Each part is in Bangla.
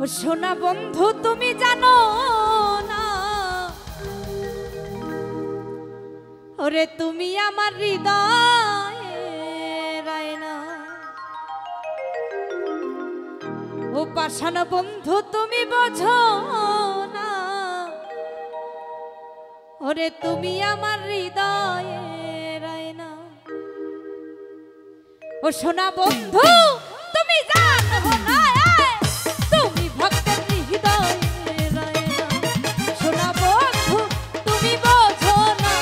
ও সোনা বন্ধু তুমি জানো না, ওরে তুমি আমার হৃদয়ের আয়না। ও পাষাণ বন্ধু তুমি বোঝো না, ওরে তুমি আমার হৃদয়ের আয়না। ও সোনা বন্ধু তুমি জানো না, তুমি ভক্তের হৃদয়ের আয়না। সোনা বন্ধু তুমি বোঝো না,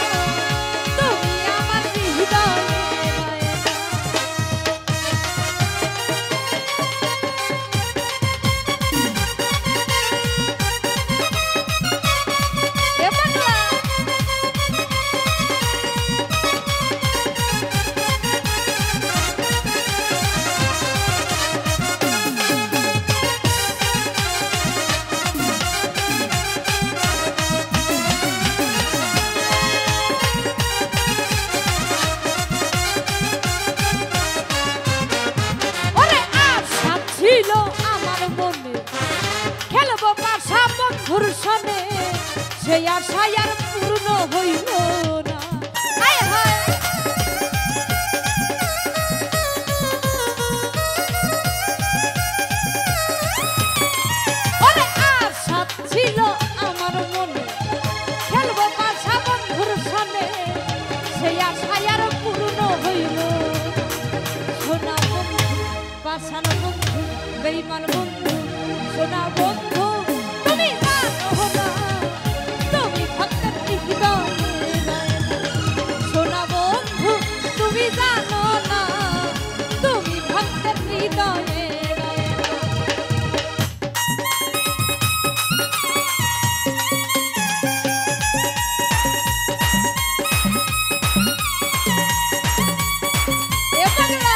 তুমি আমার হৃদয়ের আয়না। এ বাংলা বন্ধুর সনে, সেই আশায় আর পূর্ণ হইল না। ওরে আশা ছিল আমার মনে, খেলবো পাশা বন্ধুর সনে, সেই আশায় আর পূর্ণ হইল। সোনা বন্ধু পাশান বন্ধু বেঈমান বন্ধু, সোনা বন্ধু তুমি জানো না, তুমি ভক্তের হৃদয়ের আয়না। সোনা বন্ধু তুমি জানো না, তুমি ভক্তের হৃদয়ের আয়না। এ বাংলা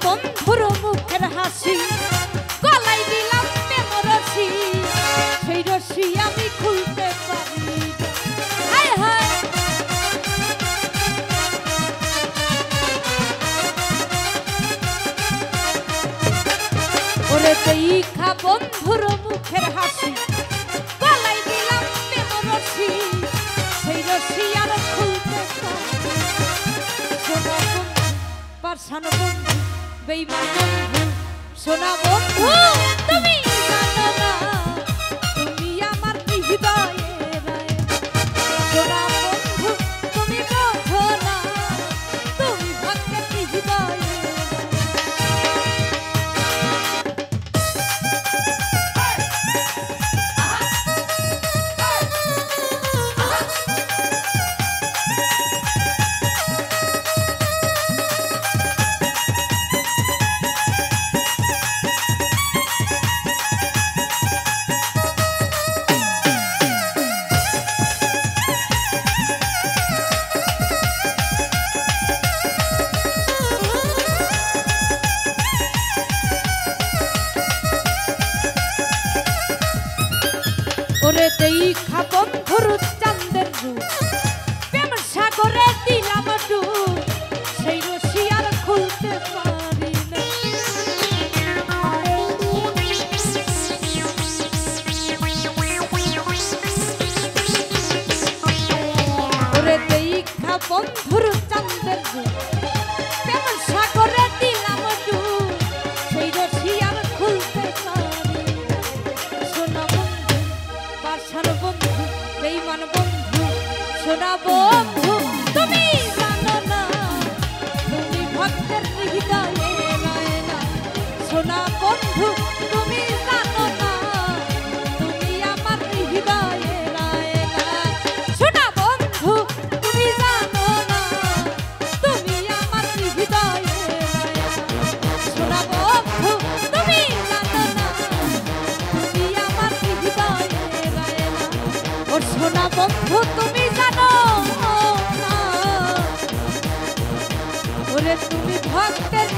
বন্ধুর মুখের হাসি, গলাই দিলাম প্রেম রশি, সেই রশি আমি খুলতে পারি। হায় হায় ওরে দেখা বন্ধুর মুখের হাসি, গলাই দিলাম প্রেম রশি, সেই রশি আর খুলতে পারি। সোনা বন্ধু পাষাণ বন্ধু বেঈমান বন্ধু, সোনা বন্ধু তুমি জানো না, তুমি আমার হৃদয়ের আয়না। সোনা বন্ধু তুমি বোঝো না, তুমি ভক্তের হৃদয়ের ওরে দেখা বন্ধুর চাঁদের রূপ, প্রেম সাগরে দিলাম ডুব, সেই রশি আর খুলতে পারি না। ওরে দেখা বন্ধুর চাঁদের রূপ, প্রেম সাগরে দিলাম ডুব, সেই রশি আর খুলতে পারি না। সোনা বন্ধু পাষাণ বন্ধু বেঈমান বন্ধু, সোনা বন্ধু তুমি জানো না, তুমি ভক্তের হৃদয়ের আয়না। সোনা বন্ধু তুমি জানো না, তুমি আমার হৃদয়ের আয়না। সোনা বন্ধু তুমি জানো না, তুমি আমার হৃদয়ের আয়না। সোনা বন্ধু তুমি জানো না, তুমি আমার হৃদয়ের আয়না। ও সোনা বন্ধু তুমি জানো না, ওরে তুমি ভক্তের